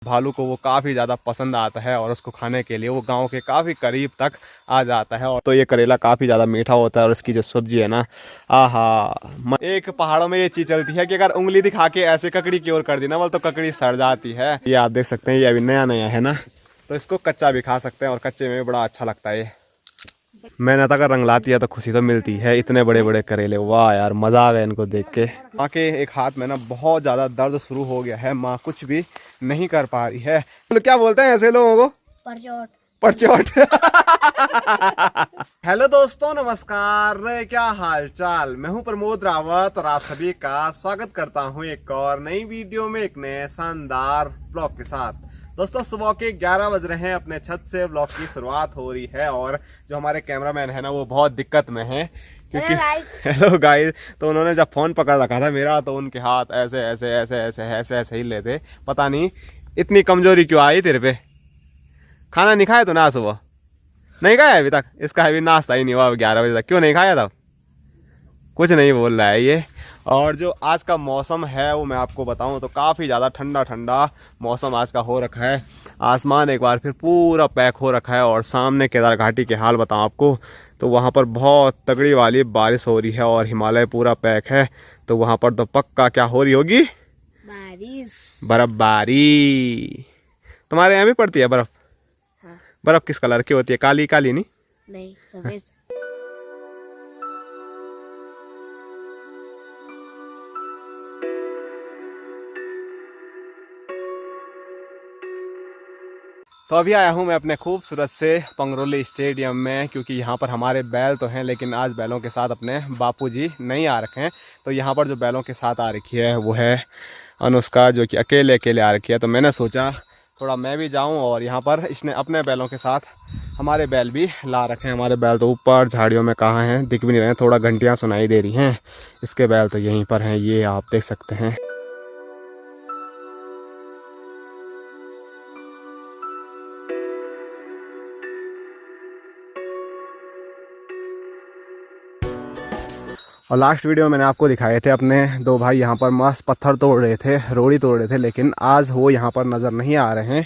भालू को वो काफ़ी ज़्यादा पसंद आता है और उसको खाने के लिए वो गांव के काफ़ी करीब तक आ जाता है। और तो ये करेला काफ़ी ज़्यादा मीठा होता है और इसकी जो सब्जी है ना, आहा। एक पहाड़ों में ये चीज़ चलती है कि अगर उंगली दिखा के ऐसे ककड़ी की ओर कर दी ना बोल तो ककड़ी सड़ जाती है। ये आप देख सकते हैं, ये अभी नया नया है ना, तो इसको कच्चा भी खा सकते हैं और कच्चे में भी बड़ा अच्छा लगता है। मेहनत अगर रंग लाती है तो खुशी तो मिलती है। इतने बड़े बड़े करेले, वाह यार मज़ा आ गया इनको देख के। माँ के एक हाथ में ना बहुत ज़्यादा दर्द शुरू हो गया है, माँ कुछ भी नहीं कर पा रही है। तो क्या बोलते हैं ऐसे लोगों को? परचोट। परचोट। हेलो दोस्तों, नमस्कार, क्या हाल चाल। मैं हूं प्रमोद रावत और आप सभी का स्वागत करता हूं एक और नई वीडियो में, एक नए शानदार ब्लॉग के साथ। दोस्तों सुबह के 11 बज रहे हैं, अपने छत से ब्लॉग की शुरुआत हो रही है और जो हमारे कैमरामैन है ना वो बहुत दिक्कत में है क्योंकि हेलो गाइस, तो उन्होंने जब फोन पकड़ रखा था मेरा तो उनके हाथ ऐसे ऐसे ऐसे ऐसे ऐसे ऐसे ही लेते। पता नहीं इतनी कमजोरी क्यों आई तेरे पे। खाना नहीं खाया तो ना, सुबह नहीं खाया अभी तक? इसका अभी नाश्ता ही नहीं हुआ 11 बजे तक। क्यों नहीं खाया था? कुछ नहीं बोल रहा है ये। और जो आज का मौसम है वो मैं आपको बताऊं तो काफ़ी ज़्यादा ठंडा ठंडा मौसम आज का हो रखा है। आसमान एक बार फिर पूरा पैक हो रखा है और सामने केदार घाटी के हाल बताऊं आपको तो वहाँ पर बहुत तगड़ी वाली बारिश हो रही है और हिमालय पूरा पैक है। तो वहाँ पर तो पक्का क्या हो रही होगी? बारिश, बर्फबारी। तुम्हारे यहाँ भी पड़ती है बर्फ? हाँ। बर्फ किस कलर की होती है? काली काली नहीं, सफेद। तो अभी आया हूँ मैं अपने खूबसूरत से पंगरोली स्टेडियम में, क्योंकि यहाँ पर हमारे बैल तो हैं लेकिन आज बैलों के साथ अपने बापूजी नहीं आ रखे हैं। तो यहाँ पर जो बैलों के साथ आ रखी है वो है अनुष्का, जो कि अकेले अकेले आ रखी है। तो मैंने सोचा थोड़ा मैं भी जाऊँ और यहाँ पर इसने अपने बैलों के साथ हमारे बैल भी ला रखे हैं। हमारे बैल तो ऊपर झाड़ियों में कहाँ हैं, दिख भी नहीं रहे हैं, थोड़ा घंटियाँ सुनाई दे रही हैं। इसके बैल तो यहीं पर हैं, ये आप देख सकते हैं। और लास्ट वीडियो में मैंने आपको दिखाए थे अपने दो भाई यहाँ पर मस्त पत्थर तोड़ रहे थे, रोड़ी तोड़ रहे थे, लेकिन आज वो यहाँ पर नज़र नहीं आ रहे हैं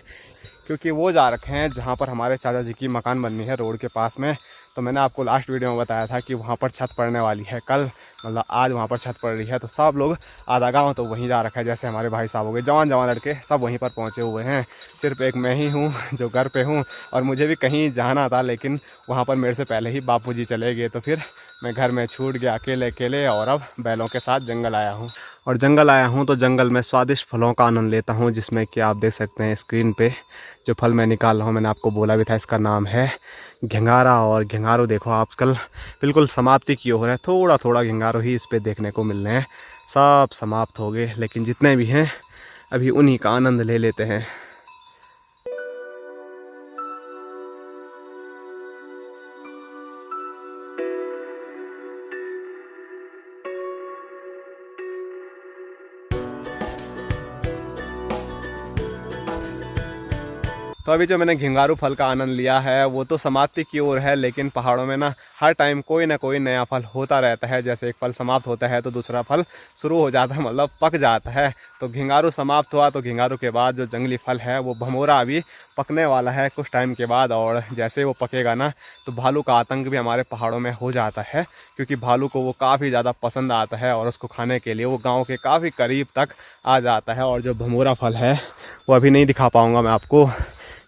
क्योंकि वो जा रखे हैं जहाँ पर हमारे चाचा जी की मकान बननी है रोड के पास में। तो मैंने आपको लास्ट वीडियो में बताया था कि वहाँ पर छत पड़ने वाली है कल, मतलब आज वहाँ पर छत पड़ रही है। तो सब लोग आधा गाँव तो वहीं जा रखा है, जैसे हमारे भाई साहब हो गए, जवान जवान लड़के सब वहीं पर पहुँचे हुए हैं। सिर्फ एक मैं ही हूँ जो घर पे हूँ और मुझे भी कहीं जाना था लेकिन वहाँ पर मेरे से पहले ही बापूजी चले गए। तो फिर मैं घर में छूट गया अकेले अकेले और अब बैलों के साथ जंगल आया हूँ। और जंगल आया हूँ तो जंगल में स्वादिष्ट फलों का आनंद लेता हूँ, जिसमें कि आप देख सकते हैं स्क्रीन पे जो फल मैं निकाल रहा हूँ। मैंने आपको बोला भी था इसका नाम है घिंगारा। और घिंगारो देखो आजकल बिल्कुल समाप्ति की ओर है, थोड़ा थोड़ा घिंगारो ही इस पर देखने को मिल रहे हैं। सब समाप्त हो गए लेकिन जितने भी हैं अभी उन्हीं का आनंद ले लेते हैं। तो अभी जो मैंने घिंगारू फल का आनंद लिया है वो तो समाप्ति की ओर है, लेकिन पहाड़ों में ना हर टाइम कोई ना कोई नया फल होता रहता है। जैसे एक फल समाप्त होता है तो दूसरा फल शुरू हो जाता है, मतलब पक जाता है। तो घिंगारू समाप्त हुआ तो घिंगारू के बाद जो जंगली फल है वो भमोरा अभी पकने वाला है कुछ टाइम के बाद। और जैसे वो पकेगा ना तो भालू का आतंक भी हमारे पहाड़ों में हो जाता है, क्योंकि भालू को वो काफ़ी ज़्यादा पसंद आता है और उसको खाने के लिए वो गाँव के काफ़ी करीब तक आ जाता है। और जो भमोरा फल है वो अभी नहीं दिखा पाऊँगा मैं आपको,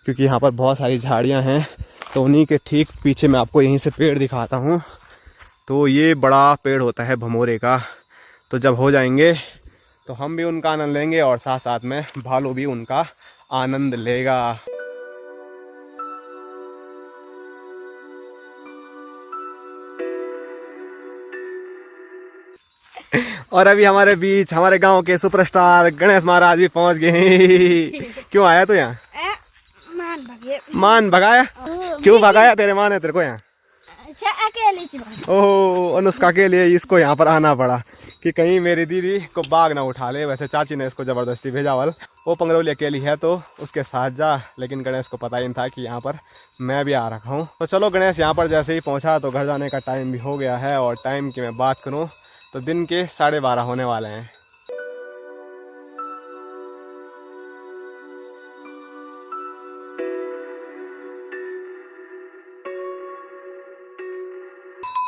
क्योंकि यहाँ पर बहुत सारी झाड़ियाँ हैं। तो उन्हीं के ठीक पीछे मैं आपको यहीं से पेड़ दिखाता हूँ। तो ये बड़ा पेड़ होता है भमोरे का। तो जब हो जाएंगे तो हम भी उनका आनंद लेंगे और साथ साथ में भालू भी उनका आनंद लेगा। और अभी हमारे बीच हमारे गांव के सुपरस्टार गणेश महाराज भी पहुंच गए। क्यों आया तो यहाँ? मान भगाया? क्यों भगाया? तेरे मान है तेरे को यहाँ? ओह, अनुष्का के लिए इसको यहाँ पर आना पड़ा कि कहीं मेरी दीदी को बाघ ना उठा ले। वैसे चाची ने इसको ज़बरदस्ती भेजा, वाल वो पंगरौली अकेली है तो उसके साथ जा, लेकिन गणेश को पता ही नहीं था कि यहाँ पर मैं भी आ रखा हूँ। तो चलो गणेश यहाँ पर जैसे ही पहुँचा तो घर जाने का टाइम भी हो गया है। और टाइम की मैं बात करूँ तो दिन के 12:30 होने वाले हैं।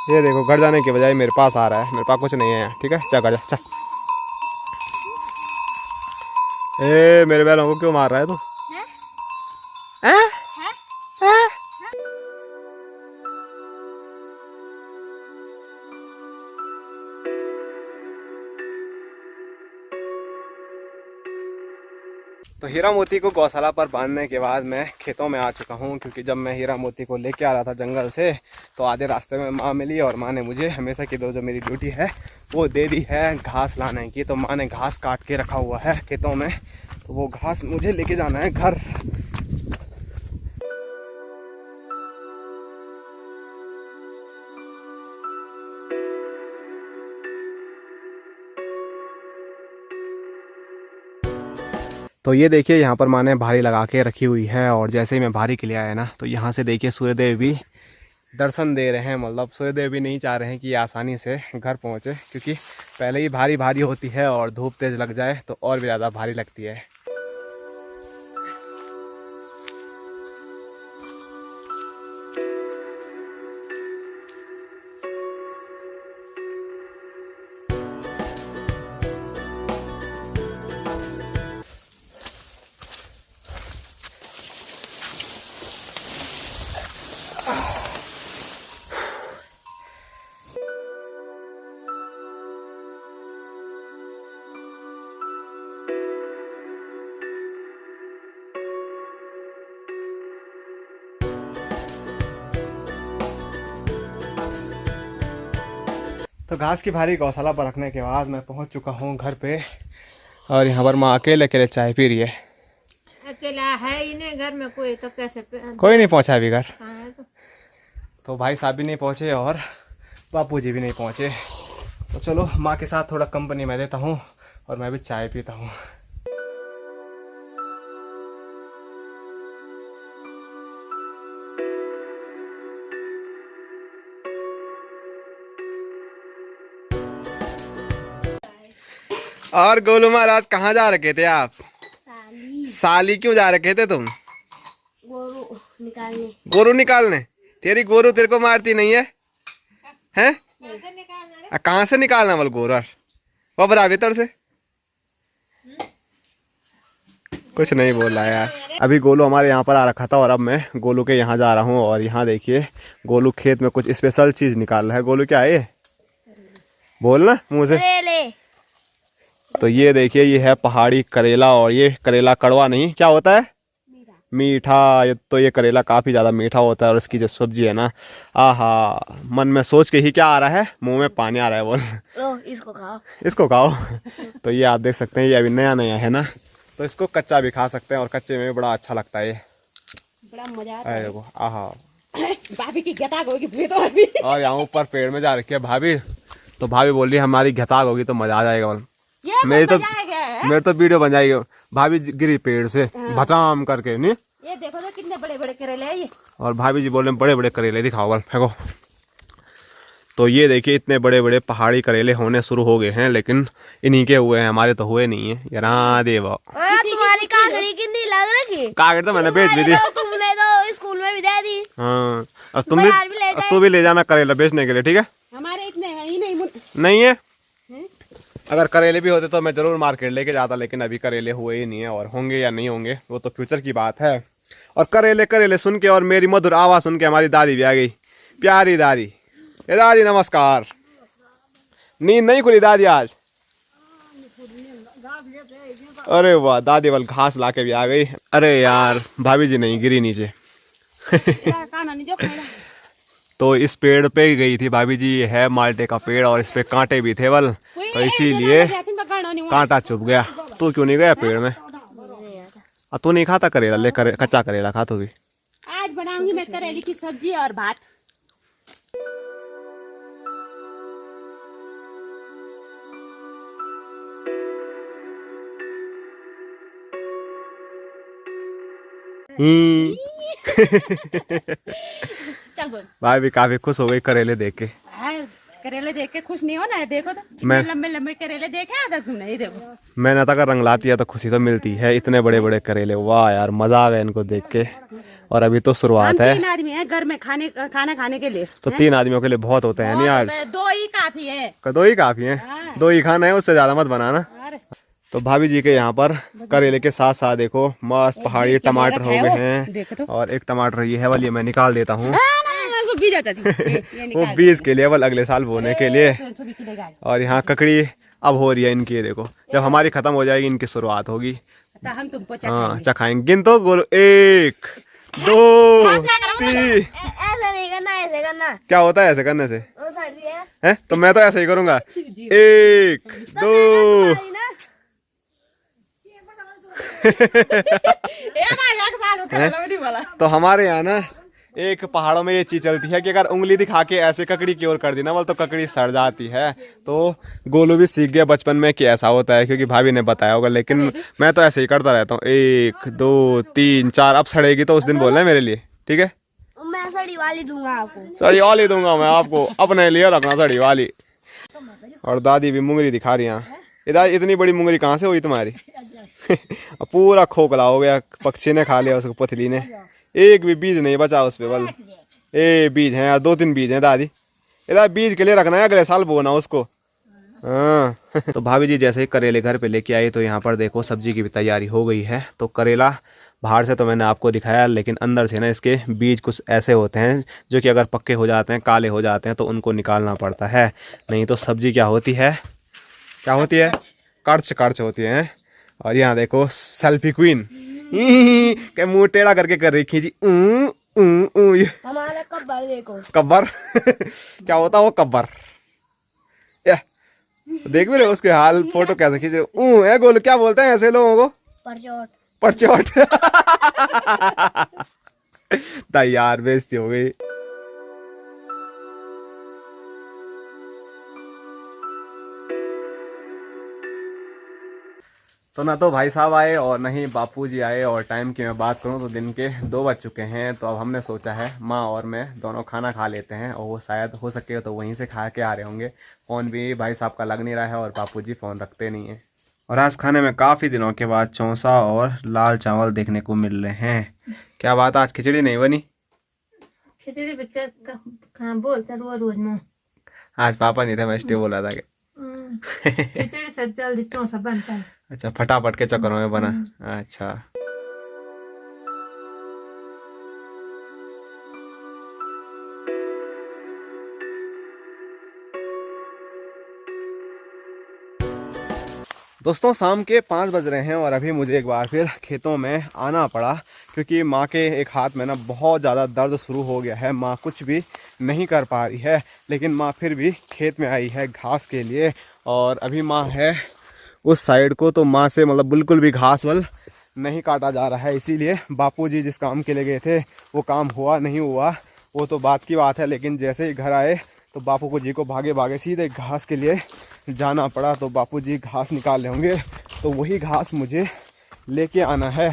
ये देखो घर जाने की बजाय मेरे पास आ रहा है, मेरे पास कुछ नहीं है यहाँ। ठीक है चल घर जा चल। ए मेरे बैलों को क्यों मार रहा है तू? तो हीरा मोती को गौशाला पर बांधने के बाद मैं खेतों में आ चुका हूँ, क्योंकि जब मैं हीरा मोती को लेके आ रहा था जंगल से तो आधे रास्ते में माँ मिली और माँ ने मुझे हमेशा की जो मेरी ड्यूटी है वो दे दी है घास लाने की। तो माँ ने घास काट के रखा हुआ है खेतों में, तो वो घास मुझे लेके जाना है घर। तो ये देखिए यहाँ पर माँ ने भारी लगा के रखी हुई है, और जैसे ही मैं भारी के लिए आया ना तो यहाँ से देखिए सूर्यदेव भी दर्शन दे रहे हैं। मतलब सूर्यदेव भी नहीं चाह रहे हैं कि आसानी से घर पहुँचे, क्योंकि पहले ही भारी भारी होती है और धूप तेज लग जाए तो और भी ज़्यादा भारी लगती है। तो घास की भारी गौशाला पर रखने के बाद मैं पहुंच चुका हूं घर पे, और यहाँ पर माँ अकेले अकेले चाय पी रही है। अकेला है ही नहीं घर में कोई, तो कैसे कोई नहीं पहुंचा अभी घर। हाँ, तो भाई साहब भी नहीं पहुंचे और बापू जी भी नहीं पहुंचे। तो चलो माँ के साथ थोड़ा कंपनी मैं देता हूँ और मैं भी चाय पीता हूँ। और गोलू महाराज कहाँ जा रखे थे आप? साली क्यों जा रखे थे तुम? गोरू निकालने। तेरी गोरू तेरे को मारती नहीं है? हैं? कहाँ से निकालना बोल गोरू? वो बरा भीतर से कुछ नहीं बोल रहा यार। अभी गोलू हमारे यहाँ पर आ रखा था और अब मैं गोलू के यहाँ जा रहा हूँ, और यहाँ देखिए गोलू खेत में कुछ स्पेशल चीज निकाल रहा है। गोलू क्या है ये? बोलना मुँह से। तो ये देखिए ये है पहाड़ी करेला, और ये करेला कड़वा नहीं, क्या होता है? मीठा। ये तो ये करेला काफ़ी ज़्यादा मीठा होता है, और इसकी जो सब्जी है ना, आहा, मन में सोच के ही क्या आ रहा है, मुंह में पानी आ रहा है। बोल इसको खाओ, इसको खाओ। तो ये आप देख सकते हैं ये अभी नया नया है ना, तो इसको कच्चा भी खा सकते हैं, और कच्चे में भी बड़ा अच्छा लगता है। ये बड़ा मजा आता है। देखो आहा, भाभी की गताग होगी तो अभी। और यहाँ ऊपर पेड़ में जा रखी है भाभी, तो भाभी बोल रही है हमारी गताग होगी तो मजा आ जाएगा। बोल मेरे तो वीडियो बन जाएगी। भाभी गिरी पेड़ से भचाम करके। नहीं ये देखो तो कितने बड़े बड़े करेले हैं ये। और भाभी जी बोल रहे हैं बड़े बड़े करेले दिखाओ, बल फेंको। तो ये देखिए इतने बड़े बड़े पहाड़ी करेले होने शुरू हो गए हैं, लेकिन इन्हीं के हुए हैं, हमारे तो हुए नहीं है। यार देवा तुम्हारी कागड़ी कितनी लग रही? कागड़ी तो मैंने बेच भी दी। तुमने तो स्कूल में भी दे दी। हाँ, और तू भी ले जाना करेला बेचने के लिए, ठीक है? हमारे इतने ही नहीं है। अगर करेले भी होते तो मैं जरूर मार्केट लेके जाता, लेकिन अभी करेले हुए ही नहीं है, और होंगे या नहीं होंगे वो तो फ्यूचर की बात है। और करेले करेले सुन के और मेरी मधुर आवाज़ सुन के हमारी दादी भी आ गई, प्यारी दादी। ए दादी नमस्कार। नींद नहीं खुली दादी आज? अरे वाह, दादी वाल घास ला के भी आ गई। अरे यार भाभी जी नहीं गिरी नीचे। तो इस पेड़ पे गई थी भाभी जी, है माल्टे का पेड़, और इस पे कांटे भी थे बल, तो इसीलिए कांटा चुभ गया। तू क्यों नहीं गया पेड़ में? तू नहीं खाता करेला? ले कच्चा करेला खा तू भी। आज बनाऊंगी मैं करेले की सब्जी और भात। भाई भी काफी खुश हो गई करेले देख के। करेले देख के खुश नहीं होना है? देखो तो मैं लंबे लंबे करेले देखे आधा तुम नहीं। देखो मेहनत अगर रंग लाती है तो खुशी तो मिलती है। इतने बड़े बड़े करेले, वाह यार मजा आ गया इनको देख के। और अभी तो शुरुआत है। 3 आदमी हैं घर में खाना खाने के लिए, तो 3 आदमियों के लिए बहुत होते हैं नहीं आज? 2 ही काफी है। 2 ही काफी है, 2 ही खाना है, उससे ज्यादा मत बनाना। तो भाभी जी के यहाँ पर करेले के साथ साथ देखो मस्त पहाड़ी टमाटर हो गए हैं। और एक टमाटर ये है वाली मैं निकाल देता हूँ, वो बीज के लिए, वो अगले साल बोने के लिए। और यहाँ ककड़ी अब हो रही है इनकी, देखो जब हमारी खत्म हो जाएगी इनकी शुरुआत होगी। हम तुमको हाँ चखाएंगे। गिन तो गोलो, 1 2 3। ऐसा नहीं करना, ऐसे करना। क्या होता है ऐसे करने से? वो सड़ रही है। हैं? तो मैं तो ऐसे ही करूंगा, 1 2। तो हमारे यहाँ ना एक पहाड़ों में ये चीज चलती है कि अगर उंगली दिखा के ऐसे ककड़ी की ओर कर दी ना बोल तो ककड़ी सड़ जाती है। तो गोलू भी सीख गया बचपन में कि ऐसा होता है, क्योंकि भाभी ने बताया होगा। लेकिन मैं तो ऐसे ही करता रहता हूँ, 1 2 3 4। अब सड़ेगी तो उस दिन बोलना है मेरे लिए, ठीक है? मैं सड़ी वाली दूंगा आपको। सड़ी वाली दूंगा मैं आपको, अपने लिए रखना सड़ी वाली। और दादी भी मुंगरी दिखा रही है। इधर इतनी बड़ी मुंगरी कहाँ से हुई तुम्हारी? पूरा खोखला हो गया, पक्षी ने खा लिया उसको, पथली ने। एक भी बीज नहीं बचा उस पे, बल बीज हैं यार, 2-3 बीज हैं दादी। इधर बीज के लिए रखना है, अगले साल बोना उसको। हाँ। तो भाभी जी जैसे ही करेले घर पे लेके आई तो यहाँ पर देखो सब्जी की भी तैयारी हो गई है। तो करेला बाहर से तो मैंने आपको दिखाया, लेकिन अंदर से ना इसके बीज कुछ ऐसे होते हैं जो कि अगर पक्के हो जाते हैं, काले हो जाते हैं, तो उनको निकालना पड़ता है। नहीं तो सब्जी क्या होती है, क्या होती है? कर्च कर्च होती है। और यहाँ देखो सेल्फी क्वीन के मुंह टेढ़ा करके कर रही खींची। हमारा कब्बर देखो। कब्बर क्या होता है वो कब्बर? देख भी रहे उसके हाल, फोटो कैसे खींचे। है गोलू, क्या बोलते हैं ऐसे लोगों को? परचोट। परचोट। तैयार बेइज्जती हो गई। तो ना तो भाई साहब आए और नहीं बापूजी आए। और टाइम की मैं बात करूं तो दिन के 2 बज चुके हैं। तो अब हमने सोचा है माँ और मैं दोनों खाना खा लेते हैं, और वो शायद हो सके तो वहीं से खा के आ रहे होंगे। फ़ोन भी भाई साहब का लग नहीं रहा है और बापूजी फ़ोन रखते नहीं हैं। और आज खाने में काफ़ी दिनों के बाद चौंसा और लाल चावल देखने को मिल रहे हैं। क्या बात, आज खिचड़ी नहीं बनी? खिचड़ी बोलते रोज में। आज पापा नहीं थे, मैं इसलिए बोल रहा था कि खिचड़ी से जल्दी चौंसा बनता है। अच्छा, फटाफट के चक्करों में बना। अच्छा, दोस्तों शाम के 5 बज रहे हैं और अभी मुझे एक बार फिर खेतों में आना पड़ा, क्योंकि माँ के एक हाथ में ना बहुत ज़्यादा दर्द शुरू हो गया है। माँ कुछ भी नहीं कर पा रही है, लेकिन माँ फिर भी खेत में आई है घास के लिए। और अभी माँ है उस साइड को, तो माँ से मतलब बिल्कुल भी घास वल नहीं काटा जा रहा है। इसीलिए बापूजी जिस काम के लिए गए थे वो काम हुआ नहीं हुआ वो तो बात की बात है, लेकिन जैसे ही घर आए तो बापू जी को भागे भागे सीधे घास के लिए जाना पड़ा। तो बापूजी घास निकाल रहे होंगे, तो वही घास मुझे लेके आना है।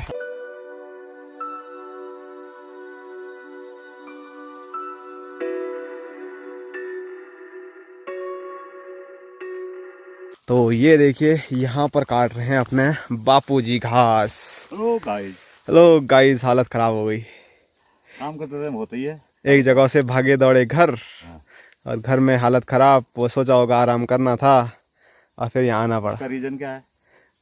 तो ये देखिए यहाँ पर काट रहे हैं अपने बापूजी घास। हेलो गाइस, हालत खराब हो गई। काम करते टाइम होता ही है, एक जगह से भागे दौड़े घर, और घर में हालत खराब। वो सोचा होगा आराम करना था और फिर यहाँ आना पड़ा। इसका रीजन क्या है?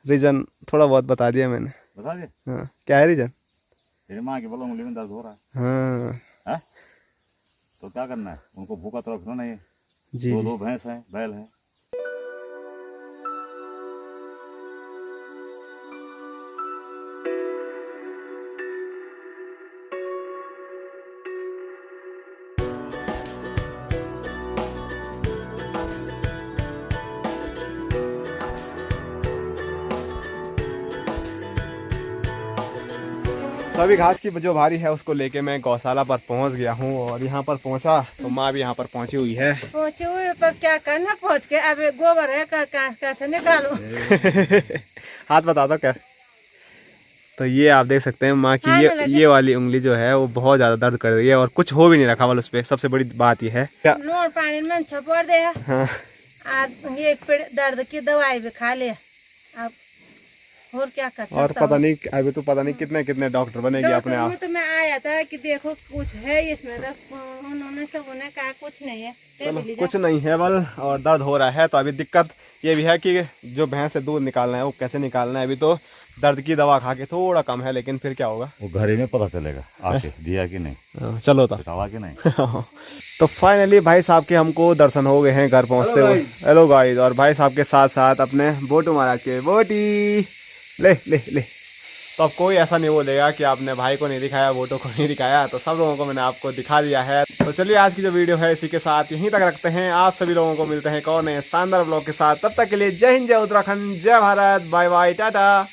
रीजन थोड़ा बहुत बता दिया मैंने। बता दे। हाँ, क्या है रीजन? तेरी माँ के बोलो उंगली में दर्द हो रहा है। हाँ है? तो क्या करना है, उनको भूखा तो रखना नहीं है। जी, 2 भैंस हैं, बैल हैं। तो अभी घास की जो भारी है उसको लेके मैं गौशाला पर पहुंच गया हूं। और यहाँ पर पहुंचा तो माँ भी यहाँ पर पहुंची हुई है। पहुंचे हुए पर क्या करना, पहुंच के अब गोबर है कैसे निकालो। हाथ बता दो क्या। तो ये आप देख सकते हैं माँ की ये वाली उंगली जो है वो बहुत ज्यादा दर्द कर रही है, और कुछ हो भी नहीं रखा वाल उस पे। सबसे बड़ी बात ये है क्या, लूण पानी में छपोर दे है। हाँ, ये दर्द की दवाई भी खा ले। अब और क्या कर और सकता पता नहीं अभी तो पता नहीं कितने कितने डॉक्टर बनेगी अपने आप। तो मैं आया था कि देखो कुछ है इसमें, तो उन्होंने सब उन्हें कहा कुछ नहीं है। चलो कुछ नहीं है बल, और दर्द हो रहा है तो अभी दिक्कत ये भी है कि जो भैंस से दूध निकालना है वो कैसे निकालना है। अभी तो दर्द की दवा खा के थोड़ा कम है, लेकिन फिर क्या होगा वो घर ही में पता चलेगा आके दिया कि नहीं, चलो तो पिटावा कि नहीं। तो फाइनली भाई साहब के हमको दर्शन हो गए हैं घर पहुंचते हुए। हेलो गाइस, और भाई साहब के साथ साथ अपने बोटू महाराज के बोटी ले ले ले। तो अब कोई ऐसा नहीं बोलेगा कि आपने भाई को नहीं दिखाया, बोटो को नहीं दिखाया, तो सब लोगों को मैंने आपको दिखा दिया है। तो चलिए आज की जो वीडियो है इसी के साथ यहीं तक रखते हैं। आप सभी लोगों को मिलते हैं एक और नए शानदार ब्लॉग के साथ। तब तक के लिए जय हिंद, जय उत्तराखंड, जय भारत, बाय बाय, टाटा।